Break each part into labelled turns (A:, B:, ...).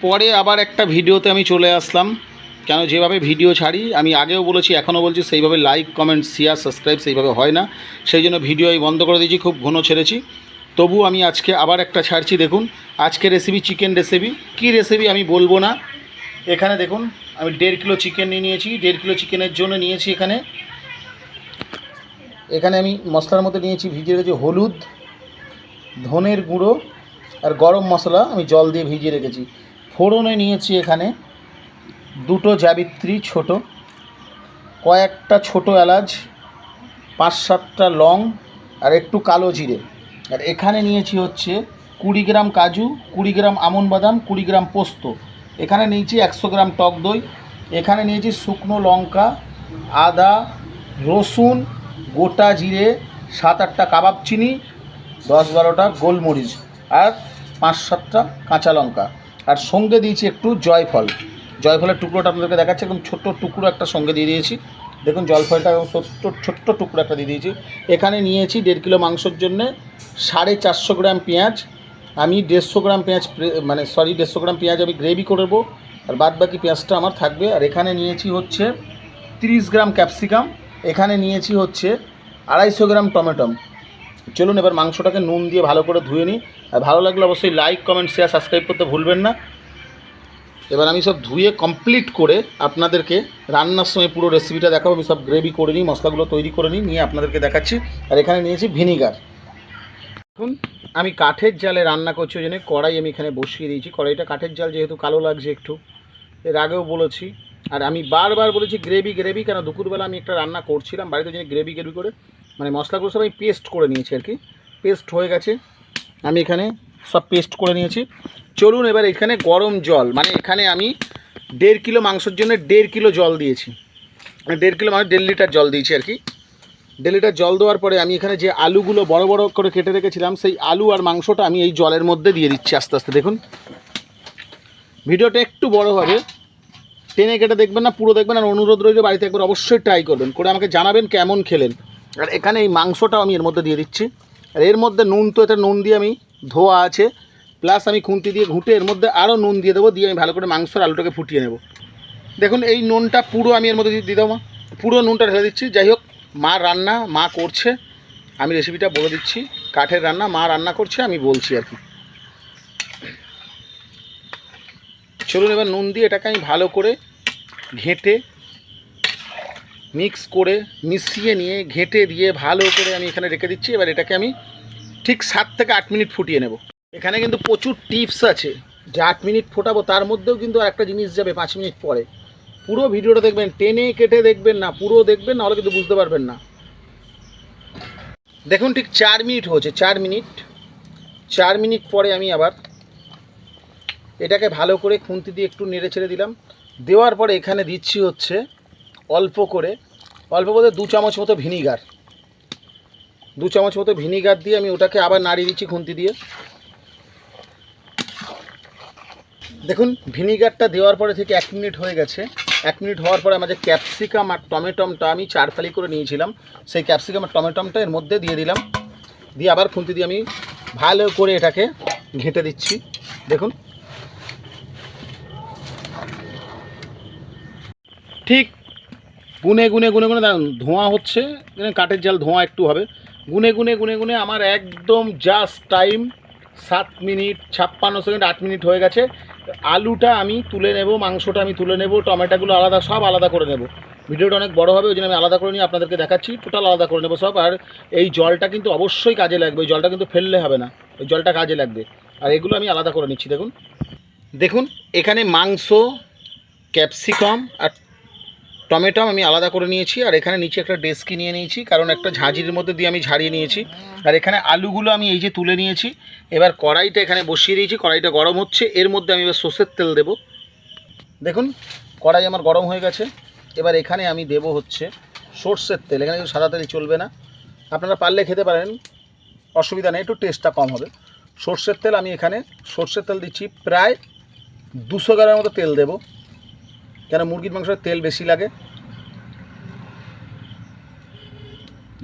A: পরে আবার একটা ভিডিওতে আমি চলে আসলাম, কেন যেভাবে ভিডিও ছাড়ি আমি আগেও বলেছি এখনও বলছি সেইভাবে লাইক কমেন্ট শেয়ার সাবস্ক্রাইব সেইভাবে হয় না, সেই জন্য ভিডিও আমি বন্ধ করে দিয়েছি, খুব ঘন ছেড়েছি। তবু আমি আজকে আবার একটা ছাড়ছি। দেখুন আজকে রেসিপি চিকেন রেসিপি, কী রেসিপি আমি বলবো না। এখানে দেখুন আমি 1.5 কিলো চিকেন নিয়ে নিয়েছি। 1.5 কিলো চিকেনের জন্য নিয়েছি এখানে আমি মশলার মধ্যে নিয়েছি ভিজিয়ে রেখেছি হলুদ, ধনের গুঁড়ো আর গরম মশলা আমি জল দিয়ে ভিজিয়ে রেখেছি। ফোড়নে নিয়েছি এখানে 2টো জাবিত্রী ছোটো, কয়েকটা ছোটো এলাচ, 5-7টা লং আর একটু কালো জিরে। আর এখানে নিয়েছি হচ্ছে 20 গ্রাম কাজু, 20 গ্রাম আমন্ড বাদাম, 20 গ্রাম পোস্ত। এখানে নিয়েছি 100 গ্রাম টক দই। এখানে নিয়েছি শুকনো লঙ্কা, আদা, রসুন, গোটা জিরে, 7-8টা কাবাব চিনি, 10-12টা গোলমরিচ আর 5-7টা কাঁচা লঙ্কা। আর সঙ্গে দিয়েছি একটু জয়ফলের টুকরোটা আপনাদেরকে দেখাচ্ছি, একদম ছোট্ট টুকরো একটা সঙ্গে দিয়ে দিয়েছি। দেখুন জয়ফলটা ছোট্ট টুকরো একটা দিয়ে দিয়েছি। এখানে নিয়েছি 1.5 কিলো মাংসর জন্যে 450 গ্রাম পেঁয়াজ। আমি 150 গ্রাম পেঁয়াজ 150 গ্রাম পেঁয়াজ আমি গ্রেভি করবো, আর বাদ বাকি পেঁয়াজটা আমার থাকবে। আর এখানে নিয়েছি হচ্ছে 30 গ্রাম ক্যাপসিকাম। এখানে নিয়েছি হচ্ছে 250 গ্রাম টমেটো। চলুন এবার মাংসটাকে নুন দিয়ে ভালো করে ধুয়ে নিই। আর ভালো লাগলে অবশ্যই লাইক কমেন্ট শেয়ার সাবস্ক্রাইব করতে ভুলবেন না। এবার আমি সব ধুয়ে কমপ্লিট করে আপনাদেরকে রান্নার সময় পুরো রেসিপিটা দেখাবো। আমি সব গ্রেভি করে নিই, মশলাগুলো তৈরি করে নিয়ে আপনাদেরকে দেখাচ্ছি। আর এখানে নিয়েছি ভিনিগার। এখন আমি কাঠের জালে রান্না করছি, ওই জন্য কড়াই আমি এখানে বসিয়ে দিয়েছি। কড়াইটা কাঠের জাল যেহেতু কালো লাগছে একটু, এর আগেও বলেছি। আর আমি বারবার বলেছি গ্রেভি, কেন দুপুরবেলা আমি একটা রান্না করছিলাম বাড়িতে, জন্য গ্রেভি করে মশলাগুলো সব আমি পেস্ট করে নিয়েছি আর কি। পেস্ট হয়ে গেছে, আমি এখানে সব পেস্ট করে নিয়েছি। চলুন এবার এখানে গরম জল, এখানে আমি 1.5 কিলো মাংসের জন্য 1.5 কিলো জল দিয়েছি। 1.5 কিলো 1.5 লিটার জল দিয়েছি আর কি। 1.5 লিটার জল দেওয়ার পরে আমি এখানে যে আলুগুলো বড় বড় করে কেটে রেখেছিলাম, সেই আলু আর মাংসটা আমি এই জলের মধ্যে দিয়ে দিচ্ছি আস্তে আস্তে। দেখুন ভিডিওটা একটু বড় হবে, টেনে কেটে দেখবেন না, পুরো দেখবেন। আর অনুরোধ রইল বাড়িতে একবার অবশ্যই ট্রাই করবেন, করে আমাকে জানাবেন কেমন খেলেন। আর এখানে এই মাংসটাও আমি এর মধ্যে দিয়ে দিচ্ছি। আর এর মধ্যে নুন, তো এটা নুন দিয়ে আমি ধোয়া আছে, প্লাস আমি খুন্তি দিয়ে ঘুঁটে এর মধ্যে আরও নুন দিয়ে দেবো, দিয়ে আমি ভালো করে মাংসর আলুটাকে ফুটিয়ে নেব। দেখুন এই নুনটা পুরো আমি এর মধ্যে দিয়ে দেবো, পুরো নুনটা ঢেলে দিচ্ছি। যাই হোক, মা রান্না, মা করছে, আমি রেসিপিটা বলে দিচ্ছি। কাঠের রান্না, মা রান্না করছে, আমি বলছি আর কি। চলুন এবার নুন দিয়ে এটাকে আমি ভালো করে ঘেঁটে মিক্স করে মিশিয়ে নিয়ে ঘেঁটে দিয়ে ভালো করে আমি এখানে রেখে দিচ্ছি। এবার এটাকে আমি ঠিক 7 থেকে 8 মিনিট ফুটিয়ে নেব। এখানে কিন্তু প্রচুর টিপস আছে, যে 8 মিনিট ফোটাবো তার মধ্যেও কিন্তু আর একটা জিনিস যাবে 5 মিনিট পরে। পুরো ভিডিওটা দেখবেন, টেনে কেটে দেখবেন না, পুরো দেখবেন, নাহলে কিন্তু বুঝতে পারবেন না। দেখুন ঠিক 4 মিনিট হয়েছে। 4 মিনিট পরে আমি আবার এটাকে ভালো করে খুন্তি দিয়ে একটু নেড়ে ছেড়ে দিলাম। দেওয়ার পরে এখানে দিচ্ছি হচ্ছে অল্প বলতে 2 চামচ মতো ভিনিগার। 2 চামচ মতো ভিনিগার দিয়ে আমি ওটাকে আবার নাড়িয়ে দিচ্ছি খুন্তি দিয়ে। দেখুন ভিনিগারটা দেওয়ার পরে থেকে 1 মিনিট হয়ে গেছে। 1 মিনিট হওয়ার পরে আমাদের ক্যাপসিকাম আর টমেটোটা আমি 4 ফালি করে নিয়েছিলাম, সেই ক্যাপসিকাম আর টমেটোটা এর মধ্যে দিয়ে দিলাম। দিয়ে আবার খুন্তি দিয়ে আমি ভালো করে এটাকে ঘেঁটে দিচ্ছি। দেখুন ঠিক গুনে দেখুন ধোঁয়া হচ্ছে, কাঠের জাল ধোঁয়া একটু হবে। গুনে আমার একদম just time 7 minute 56 second, 8 minute হয়ে গেছে। আলুটা আমি তুলে নেব, মাংসটা আমি তুলে নেব, টমেটোগুলো সব আলাদা করে নেব। ভিডিওটা অনেক বড় হবে, ওই জন্য আমি আলাদা করে নিয়ে আপনাদেরকে দেখাচ্ছি। টোটাল আলাদা করে নেব সব। আর এই জলটা কিন্তু অবশ্যই কাজে লাগবে, ওই জলটা কিন্তু ফেললে হবে না, ওই জলটা কাজে লাগবে। আর এগুলো আমি আলাদা করে নিচ্ছি। দেখুন এখানে মাংস, ক্যাপসিকাম আর টমেটো আমি আলাদা করে নিয়েছি। আর এখানে নিচে একটা ডেস্কি নিয়ে নিয়েছি, কারণ একটা ঝাঁঝির মধ্যে দিয়ে আমি ঝাড়িয়ে নিয়েছি। আর এখানে আলুগুলো আমি এই যে তুলে নিয়েছি। এবার কড়াইটা এখানে বসিয়ে দিয়েছি, কড়াইটা গরম হচ্ছে। এর মধ্যে আমি এবার সর্ষের তেল দেব। দেখুন কড়াই আমার গরম হয়ে গেছে। এবার এখানে আমি দেব হচ্ছে সর্ষের তেল। এখানে কিন্তু সাদা তেল চলবে না, আপনারা পারলে খেতে পারেন, অসুবিধা নেই, একটু টেস্টটা কম হবে। সর্ষের তেল আমি এখানে সর্ষের তেল দিচ্ছি প্রায় 200 গ্রামের মতো তেল দেব, কেন মুরগির মাংসের তেল বেশি লাগে।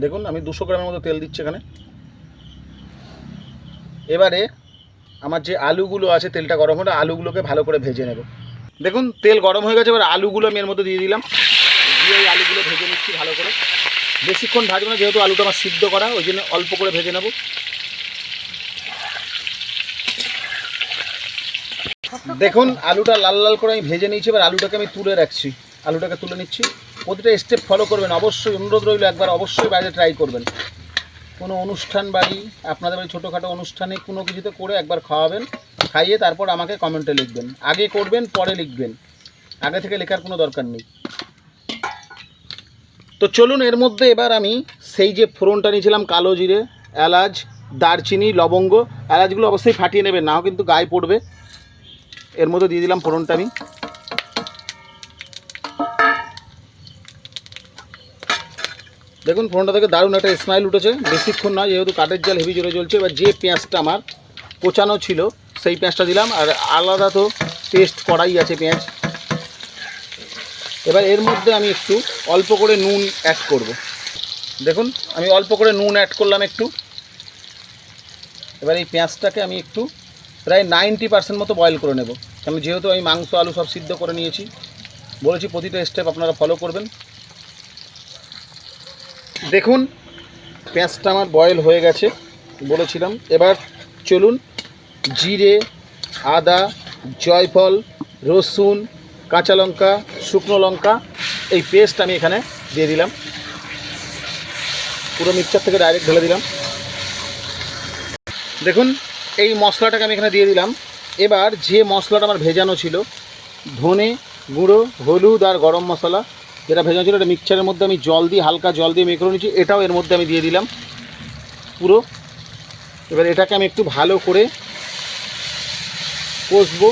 A: দেখুন আমি 200 গ্রামের মতো তেল দিচ্ছি এখানে। এবারে আমার যে আলুগুলো আছে তেলটা গরম হলে আলুগুলোকে ভালো করে ভেজে নেব। দেখুন তেল গরম হয়ে গেছে, এবার আলুগুলো আমি এর মধ্যে দিয়ে দিলাম, দিয়ে এই আলুগুলো ভেজে নিচ্ছি ভালো করে। বেশিক্ষণ ভাজবো না, যেহেতু আলুটা আমার সিদ্ধ করা, ওই জন্য অল্প করে ভেজে নেব। দেখুন আলুটা লাল লাল করে আমি ভেজে নিয়েছি, এবার আলুটাকে আমি তুলে রাখছি, আলুটাকে তুলে নিচ্ছি। প্রতিটা স্টেপ ফলো করবেন, অবশ্যই অনুরোধ রইল একবার অবশ্যই বাইরে ট্রাই করবেন। কোনো অনুষ্ঠান বাড়ি, আপনাদের বাড়ি ছোটোখাটো অনুষ্ঠানে কোনো কিছুতে করে একবার খাওয়াবেন, খাইয়ে তারপর আমাকে কমেন্টে লিখবেন। আগে করবেন পরে লিখবেন, আগে থেকে লেখার কোনো দরকার নেই। তো চলুন এর মধ্যে এবার আমি সেই যে ফোড়নটা নিয়েছিলাম, কালো জিরে, এলাচ, দারচিনি, লবঙ্গ, এলাচগুলো অবশ্যই ফাটিয়ে নেবেন, নাও কিন্তু গায়ে পড়বে। এর মধ্যে দিয়ে দিলাম ফোড়নটা আমি। দেখুন ফোড়নটা থেকে দারুণ একটা স্মাইল উঠেছে, বেশিক্ষণ নয়, যেহেতু কাঠের জাল হেভি জোরে জ্বলছে। এবার যে পেঁয়াজটা আমার কোচানো ছিল সেই পেঁয়াজটা দিলাম, আর আলাদা তো পেস্ট করাই আছে পেঁয়াজ। এবার এর মধ্যে আমি একটু অল্প করে নুন অ্যাড করব। দেখুন আমি অল্প করে নুন অ্যাড করলাম একটু। এবার এই পেঁয়াজটাকে আমি একটু প্রায় 90% মতো বয়েল করে নেব, কারণ যেহেতু আমি মাংস আলু সব সিদ্ধ করে নিয়েছি। বলেছি প্রতিটা স্টেপ আপনারা ফলো করবেন। দেখুন পেঁয়াজটা আমার বয়েল হয়ে গেছে বলেছিলাম। এবার চলুন জিরে, আদা, জয়ফল, রসুন, কাঁচা লঙ্কা, শুকনো লঙ্কা এই পেস্ট আমি এখানে দিয়ে দিলাম, পুরো মিক্সচার থেকে ডাইরেক্ট ঢেলে দিলাম। দেখুন এই মশলাটাকে আমি এখানে দিয়ে দিলাম। এবার যে মশলাটা আমার ভেজানো ছিল, ধনে গুঁড়ো, হলুদ আর গরম মশলা যেটা ভেজানো ছিল, এটা মিক্সচারের মধ্যে আমি জল দিয়ে, হালকা জল দিয়ে মেখে নিয়েছি, এটাও এর মধ্যে আমি দিয়ে দিলাম পুরো। এবার এটাকে আমি একটু ভালো করে কষবো,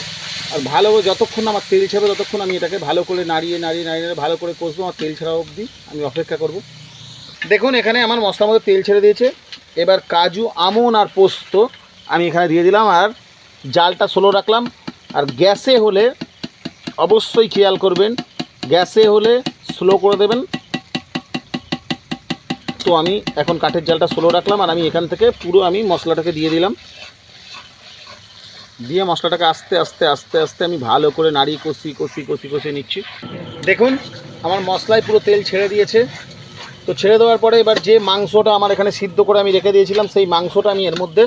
A: আর ভালো যতক্ষণ আমার তেল ছাড়বে ততক্ষণ আমি এটাকে ভালো করে নাড়িয়ে নাড়িয়ে নাড়িয়ে নাড়িয়ে ভালো করে কষবো, আমার তেল ছাড়া অবধি আমি অপেক্ষা করব। দেখুন এখানে আমার মশলার মধ্যে তেল ছেড়ে দিয়েছে। এবার কাজু, আমন আর পোস্ত আমি এখানে দিয়ে দিলাম, আর জালটা স্লো রাখলাম। আর গ্যাসে হলে অবশ্যই খেয়াল করবেন, গ্যাসে হলে স্লো করে দেবেন। তো আমি এখন কাঠের জালটা স্লো রাখলাম, আর আমি এখান থেকে পুরো আমি মশলাটাকে দিয়ে দিলাম, দিয়ে মশলাটাকে আস্তে আস্তে আস্তে আস্তে আমি ভালো করে নাড়িয়ে কষিয়ে নিচ্ছি। দেখুন আমার মশলায় পুরো তেল ছেড়ে দিয়েছে। তো ছেড়ে দেওয়ার পরে এবার যে মাংসটা আমার এখানে সিদ্ধ করে আমি রেখে দিয়েছিলাম, সেই মাংসটা আমি এর মধ্যে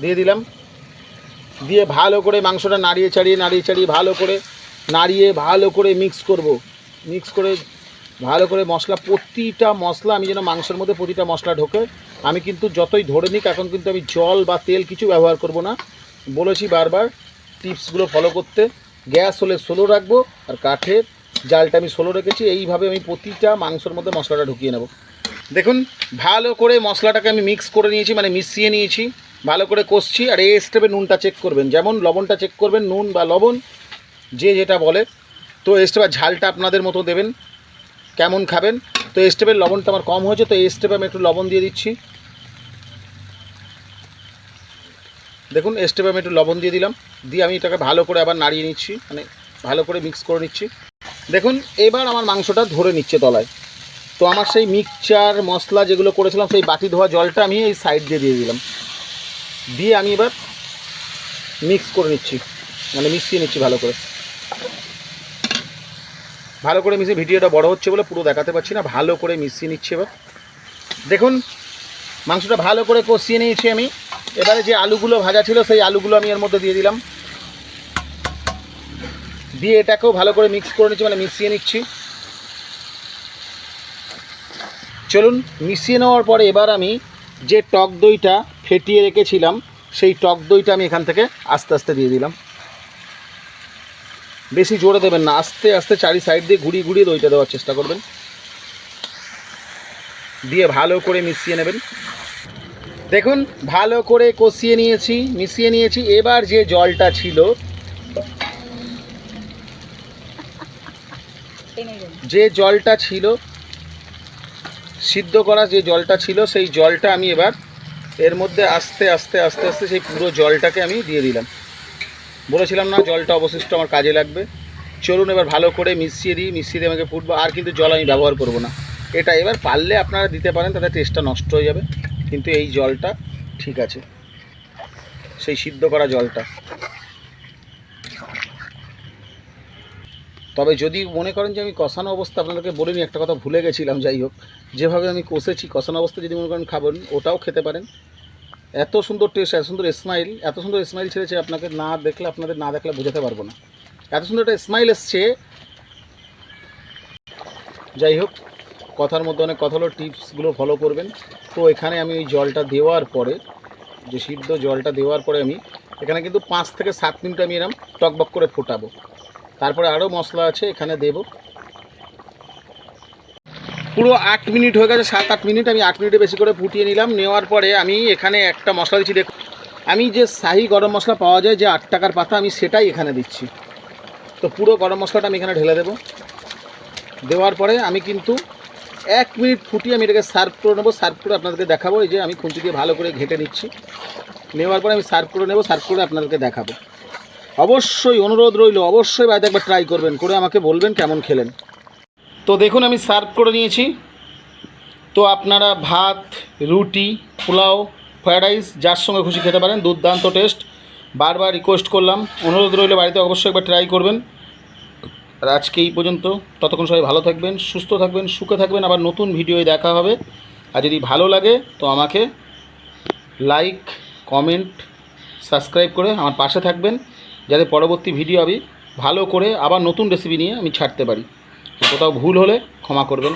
A: দিয়ে দিলাম, দিয়ে ভালো করে মাংসটা নাড়িয়ে চাড়িয়ে ভালো করে মিক্স করব। মিক্স করে ভালো করে মশলা, প্রতিটা মশলা আমি যেন মাংসের মধ্যে প্রতিটা মশলা ঢোকে। আমি কিন্তু যতই ধরে নিক এখন কিন্তু আমি জল বা তেল কিছু ব্যবহার করব না, বলেছি বারবার টিপসগুলো ফলো করতে। গ্যাস হলে স্লো রাখবো, আর কাঠের জালটা আমি স্লো রেখেছি। এইভাবে আমি প্রতিটা মাংসের মধ্যে মশলাটা ঢুকিয়ে নেব। দেখুন ভালো করে মশলাটাকে আমি মিক্স করে নিয়েছি, মানে মিশিয়ে নিয়েছি, ভালো করে কষছি। আর এই স্টেপে নুনটা চেক করবেন, যেমন লবণটা চেক করবেন, নুন বা লবণ যে যেটা বলে। তো এই স্টেপে ঝালটা আপনাদের মতো দেবেন, কেমন খাবেন। তো এই স্টেপের লবণটা আমার কম হয়েছে, তো এই স্টেপে আমি একটু লবণ দিয়ে দিচ্ছি। দেখুন এই স্টেপে আমি একটু লবণ দিয়ে দিলাম, দিয়ে আমি এটাকে ভালো করে আবার নাড়িয়ে নিচ্ছি, মানে ভালো করে মিক্স করে নিচ্ছি। দেখুন এবার আমার মাংসটা ধরে নিচ্ছে তলায়। তো আমার সেই মিক্সচার মশলা যেগুলো করেছিলাম, সেই বাটি ধোয়া জলটা আমি এই সাইড দিয়ে দিলাম, দিয়ে আমি এবার মিক্স করে নিচ্ছি, মানে মিশিয়ে নিচ্ছি ভালো করে মিশিয়ে। ভিডিওটা বড় হচ্ছে বলে পুরো দেখাতে পারছি না, ভালো করে মিশিয়ে নিচ্ছি। এবার দেখুন মাংসটা ভালো করে কষিয়ে নিয়েছি আমি। এবারে যে আলুগুলো ভাজা ছিল সেই আলুগুলো আমি এর মধ্যে দিয়ে দিলাম, দিয়ে এটাকেও ভালো করে মিক্স করে নিচ্ছি, মানে মিশিয়ে নিচ্ছি। চলুন মিশিয়ে নেওয়ার পরে এবার আমি যে টক দইটা ফেটিয়ে রেখেছিলাম, সেই টক দইটা আমি এখান থেকে আস্তে আস্তে দিয়ে দিলাম। বেশি জোরে দেবেন না, আস্তে আস্তে চারি সাইড দিয়ে ঘুরিয়ে দইটা দেওয়ার চেষ্টা করবেন, দিয়ে ভালো করে মিশিয়ে নেবেন। দেখুন ভালো করে কষিয়ে নিয়েছি, মিশিয়ে নিয়েছি। এবার যে জলটা ছিল, সিদ্ধ করা যে জলটা ছিল, সেই জলটা আমি এবার এর মধ্যে আস্তে আস্তে সেই পুরো জলটাকে আমি দিয়ে দিলাম। বলেছিলাম না জলটা অবশিষ্ট আমার কাজে লাগবে। চলুন এবার ভালো করে মিশিয়ে দিয়ে আমাকে ফুটবো। আর কিন্তু জল আমি ব্যবহার করব না, এটা এবার পারলে আপনারা দিতে পারেন, তাতে টেস্টটা নষ্ট হয়ে যাবে, কিন্তু এই জলটা ঠিক আছে। সেই সিদ্ধ করা জলটা। তবে যদি মনে করেন যে আমি কষানো অবস্থা, আপনাদেরকে বলিনি একটা কথা ভুলে গেছিলাম, যাই হোক, যেভাবে আমি কষেছি কষানো অবস্থা যদি মনে করেন খাবেন, ওটাও খেতে পারেন। এত সুন্দর টেস্ট, এত সুন্দর স্মাইল ছেড়েছে, আপনাদের না দেখলে বোঝাতে পারবো না, এত সুন্দর একটা স্মাইল এসছে। যাই হোক, কথার মধ্যে অনেক কথা হলো, টিপসগুলো ফলো করবেন। তো এখানে আমি ওই জলটা দেওয়ার পরে, যে সিদ্ধ জলটা দেওয়ার পরে আমি এখানে কিন্তু 5 থেকে 7 মিনিট আমি এরকম টকবক করে ফোটাবো। তারপরে আরও মশলা আছে এখানে দেব। পুরো 8 মিনিট হয়ে গেছে, 7-8 মিনিট, আমি 8 মিনিটে বেশি করে ফুটিয়ে নিলাম। নেওয়ার পরে আমি এখানে একটা মশলা দিচ্ছি। দেখুন, আমি যে শাহি গরম মশলা পাওয়া যায়, যে 8 টাকার পাতা, আমি সেটাই এখানে দিচ্ছি। তো পুরো গরম মশলাটা আমি এখানে ঢেলে দেবো। দেওয়ার পরে আমি কিন্তু 1 মিনিট ফুটিয়ে আমি এটাকে সার্ভ করে নেবো। সার্ভ করে আপনাদেরকে দেখাবো। এই যে আমি খুন্তি দিয়ে ভালো করে ঘেঁটে নিচ্ছি। নেওয়ার পরে আমি সার্ভ করে নেবো। সার্ভ করে আপনাদেরকে দেখাবো। অবশ্যই অনুরোধ রইল, অবশ্যই বাড়িতে একবার ট্রাই করবেন, করে আমাকে বলবেন কেমন খেলেন। তো দেখুন, আমি সার্ভ করে নিয়েছি। তো আপনারা ভাত, রুটি, পোলাও, ফ্রায়েড রাইস যার সঙ্গে খুশি খেতে পারেন। দুর্দান্ত টেস্ট। বারবার রিকোয়েস্ট করলাম, অনুরোধ রইল, বাড়িতে অবশ্যই একবার ট্রাই করবেন। আর আজকে এই পর্যন্ত। ততক্ষণ সবাই ভালো থাকবেন, সুস্থ থাকবেন, সুখে থাকবেন। আবার নতুন ভিডিওয় দেখা হবে। আর যদি ভালো লাগে তো আমাকে লাইক, কমেন্ট, সাবস্ক্রাইব করে আমার পাশে থাকবেন, যাতে পরবর্তী ভিডিও আমি ভালো করে আবার নতুন রেসিপি নিয়ে আমি ছাড়তে পারি। কোথাও ভুল হলে ক্ষমা করবেন।